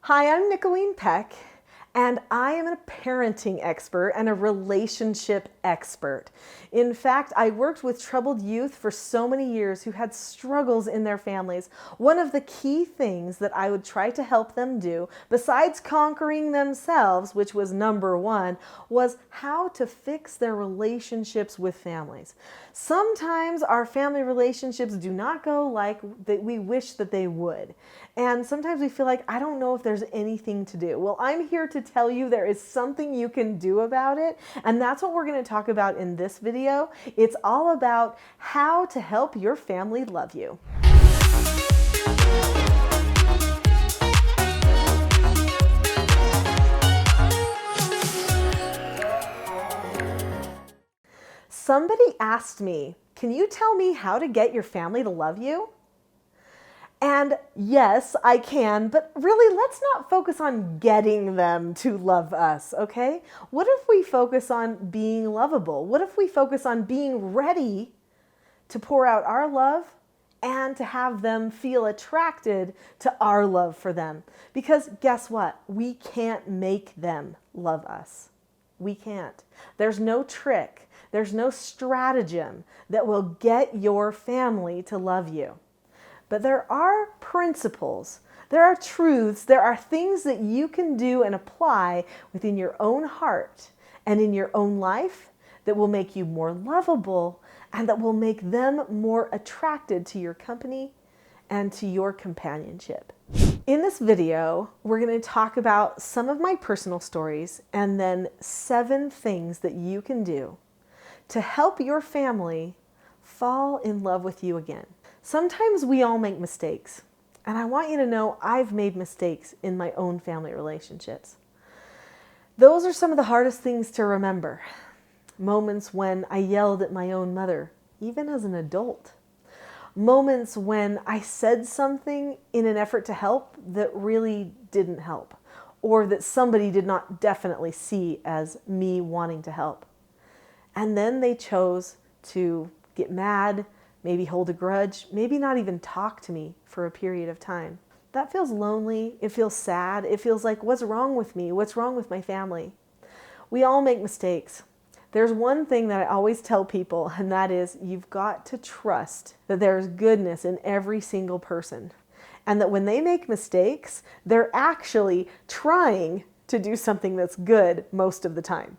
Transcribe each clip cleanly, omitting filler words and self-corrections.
Hi, I'm Nicholeen Peck, and I am a parenting expert and a relationship expert. In fact, I worked with troubled youth for so many years who had struggles in their families. One of the key things that I would try to help them do, besides conquering themselves, which was number one, was how to fix their relationships with families. Sometimes our family relationships do not go like we wish that they would. And sometimes we feel like, I don't know if there's anything to do. Well, I'm here to tell you there is something you can do about it. And that's what we're going to talk about in this video. It's all about how to help your family love you. Somebody asked me, can you tell me how to get your family to love you? And yes, I can, but really, let's not focus on getting them to love us, okay? What if we focus on being lovable? What if we focus on being ready to pour out our love and to have them feel attracted to our love for them? Because guess what? We can't make them love us. We can't. There's no trick. There's no stratagem that will get your family to love you. But there are principles, there are truths, there are things that you can do and apply within your own heart and in your own life that will make you more lovable and that will make them more attracted to your company and to your companionship. In this video, we're going to talk about some of my personal stories and then 7 things that you can do to help your family fall in love with you again. Sometimes we all make mistakes, and I want you to know I've made mistakes in my own family relationships. Those are some of the hardest things to remember. Moments when I yelled at my own mother, even as an adult. Moments when I said something in an effort to help that really didn't help, or that somebody did not definitely see as me wanting to help. And then they chose to get mad, maybe hold a grudge, maybe not even talk to me for a period of time. That feels lonely. It feels sad. It feels like, what's wrong with me? What's wrong with my family? We all make mistakes. There's one thing that I always tell people, and that is you've got to trust that there's goodness in every single person. And that when they make mistakes, they're actually trying to do something that's good most of the time.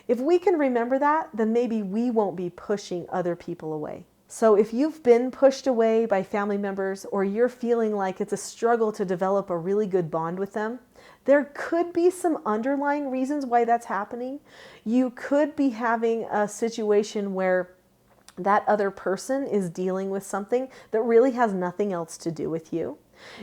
If we can remember that, then maybe we won't be pushing other people away. So if you've been pushed away by family members or you're feeling like it's a struggle to develop a really good bond with them, there could be some underlying reasons why that's happening. You could be having a situation where that other person is dealing with something that really has nothing else to do with you.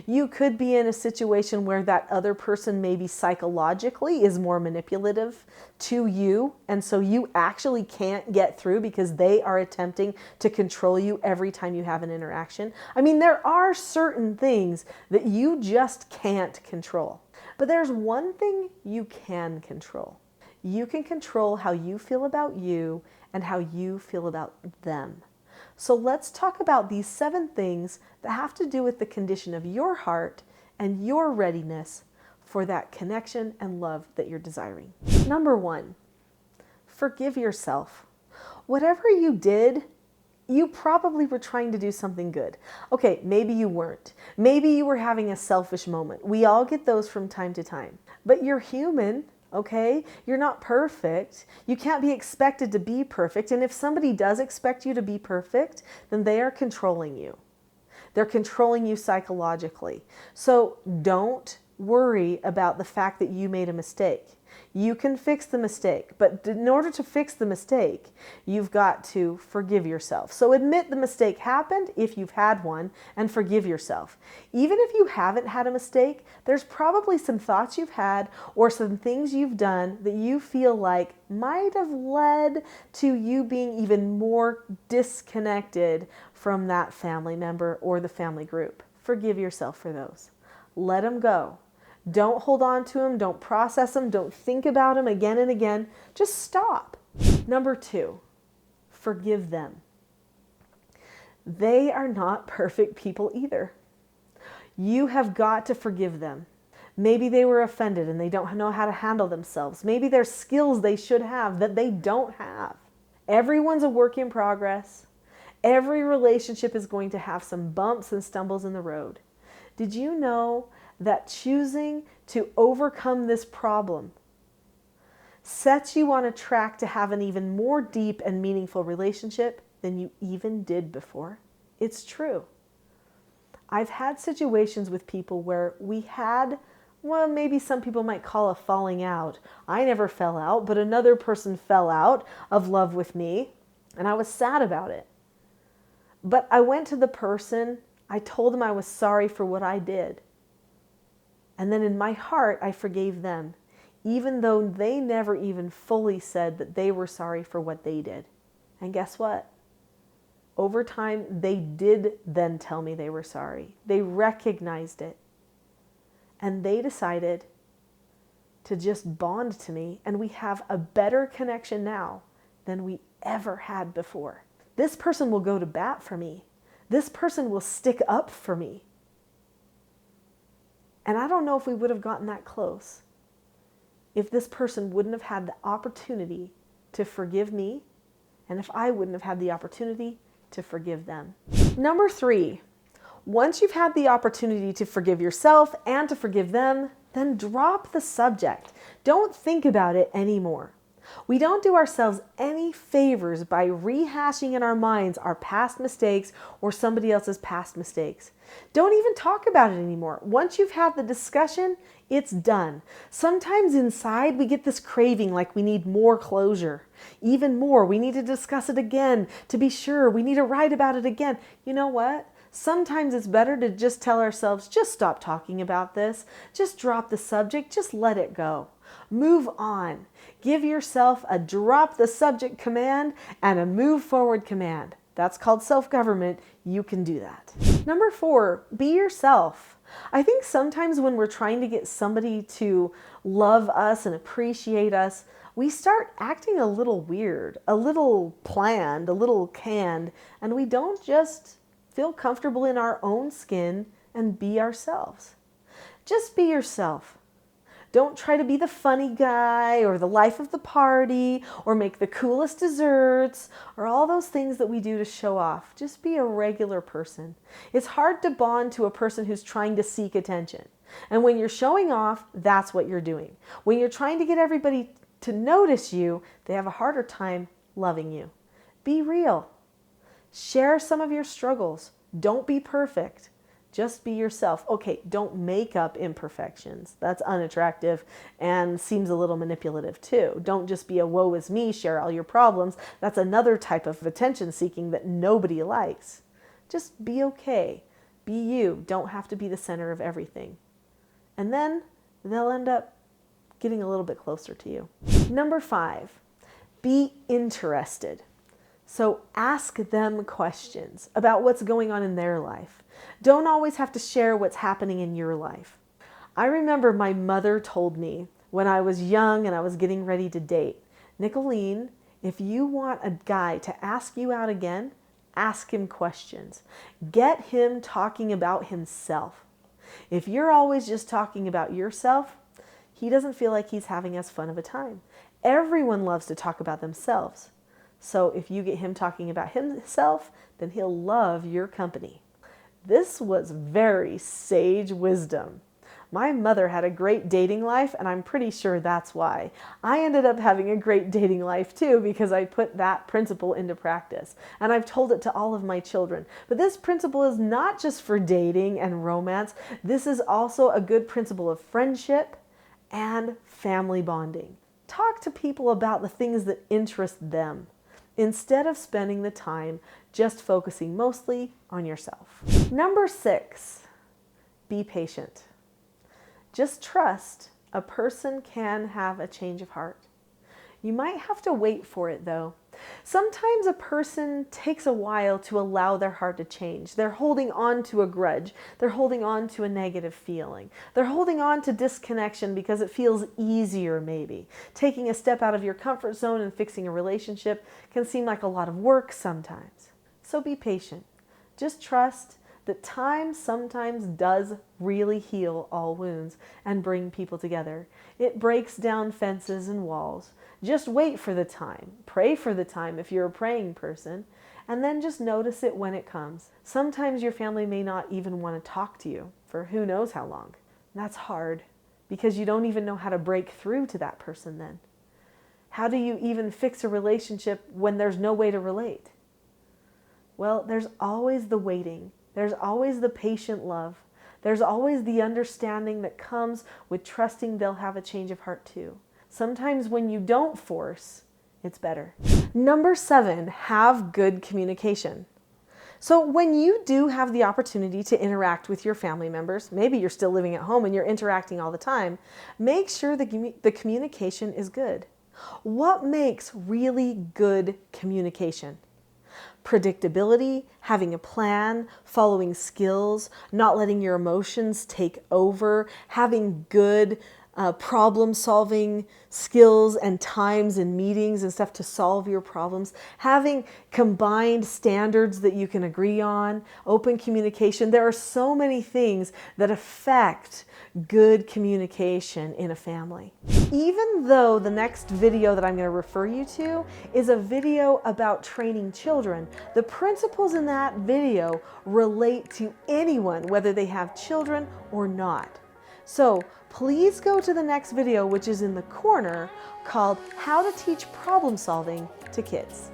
You could be in a situation where that other person maybe psychologically is more manipulative to you, and so you actually can't get through because they are attempting to control you every time you have an interaction. I mean, there are certain things that you just can't control. But there's one thing you can control. You can control how you feel about you and how you feel about them. So let's talk about these 7 things that have to do with the condition of your heart and your readiness for that connection and love that you're desiring. Number 1, forgive yourself. Whatever you did, you probably were trying to do something good. Okay, maybe you weren't. Maybe you were having a selfish moment. We all get those from time to time. But you're human. Okay? You're not perfect. You can't be expected to be perfect. And if somebody does expect you to be perfect, then they are controlling you. They're controlling you psychologically. So don't worry about the fact that you made a mistake. You can fix the mistake, but in order to fix the mistake, you've got to forgive yourself. So admit the mistake happened if you've had one and forgive yourself. Even if you haven't had a mistake, there's probably some thoughts you've had or some things you've done that you feel like might have led to you being even more disconnected from that family member or the family group. Forgive yourself for those. Let them go. Don't hold on to them. Don't process them. Don't think about them again and again. Just stop. Number 2, forgive them. They are not perfect people either. You have got to forgive them. Maybe they were offended and they don't know how to handle themselves. Maybe there's skills they should have that they don't have. Everyone's a work in progress. Every relationship is going to have some bumps and stumbles in the road. Did you know that choosing to overcome this problem sets you on a track to have an even more deep and meaningful relationship than you even did before? It's true. I've had situations with people where we had, well, maybe some people might call a falling out. I never fell out, but another person fell out of love with me, and I was sad about it. But I went to the person, I told them I was sorry for what I did. And then in my heart, I forgave them, even though they never even fully said that they were sorry for what they did. And guess what? Over time, they did then tell me they were sorry. They recognized it. And they decided to just bond to me, and we have a better connection now than we ever had before. This person will go to bat for me. This person will stick up for me. And I don't know if we would have gotten that close if this person wouldn't have had the opportunity to forgive me, and if I wouldn't have had the opportunity to forgive them. Number 3, once you've had the opportunity to forgive yourself and to forgive them, then drop the subject. Don't think about it anymore. We don't do ourselves any favors by rehashing in our minds our past mistakes or somebody else's past mistakes. Don't even talk about it anymore. Once you've had the discussion, it's done. Sometimes inside we get this craving like we need more closure. Even more, we need to discuss it again to be sure. We need to write about it again. You know what? Sometimes it's better to just tell ourselves, just stop talking about this. Just drop the subject. Just let it go. Move on. Give yourself a drop the subject command and a move forward command. That's called self-government. You can do that. Number 4, be yourself. I think sometimes when we're trying to get somebody to love us and appreciate us, we start acting a little weird, a little planned, a little canned, and we don't just feel comfortable in our own skin and be ourselves. Just be yourself. Don't try to be the funny guy or the life of the party or make the coolest desserts or all those things that we do to show off. Just be a regular person. It's hard to bond to a person who's trying to seek attention. And when you're showing off, that's what you're doing. When you're trying to get everybody to notice you, they have a harder time loving you. Be real. Share some of your struggles. Don't be perfect. Just be yourself. Okay, don't make up imperfections. That's unattractive and seems a little manipulative too. Don't just be a woe is me, share all your problems. That's another type of attention seeking that nobody likes. Just be okay. Be you. Don't have to be the center of everything. And then they'll end up getting a little bit closer to you. Number 5, be interested. So ask them questions about what's going on in their life. Don't always have to share what's happening in your life. I remember my mother told me when I was young and I was getting ready to date, Nicholeen, if you want a guy to ask you out again, ask him questions. Get him talking about himself. If you're always just talking about yourself, he doesn't feel like he's having as fun of a time. Everyone loves to talk about themselves. So if you get him talking about himself, then he'll love your company. This was very sage wisdom. My mother had a great dating life, and I'm pretty sure that's why. I ended up having a great dating life too because I put that principle into practice. And I've told it to all of my children. But this principle is not just for dating and romance. This is also a good principle of friendship and family bonding. Talk to people about the things that interest them, instead of spending the time just focusing mostly on yourself. Number 6, be patient. Just trust a person can have a change of heart. You might have to wait for it though. Sometimes a person takes a while to allow their heart to change. They're holding on to a grudge. They're holding on to a negative feeling. They're holding on to disconnection because it feels easier maybe. Taking a step out of your comfort zone and fixing a relationship can seem like a lot of work sometimes. So be patient. Just trust that time sometimes does really heal all wounds and bring people together. It breaks down fences and walls. Just wait for the time. Pray for the time if you're a praying person, and then just notice it when it comes. Sometimes your family may not even want to talk to you for who knows how long. That's hard because you don't even know how to break through to that person then. How do you even fix a relationship when there's no way to relate? Well, there's always the waiting. There's always the patient love. There's always the understanding that comes with trusting they'll have a change of heart too. Sometimes when you don't force, it's better. Number 7, have good communication. So when you do have the opportunity to interact with your family members, maybe you're still living at home and you're interacting all the time, make sure the communication is good. What makes really good communication? Predictability, having a plan, following skills, not letting your emotions take over, having good problem-solving skills and times and meetings and stuff to solve your problems, having combined standards that you can agree on, open communication. There are so many things that affect good communication in a family. Even though the next video that I'm going to refer you to is a video about training children, the principles in that video relate to anyone, whether they have children or not. So please go to the next video, which is in the corner, called How to Teach Problem Solving to Kids.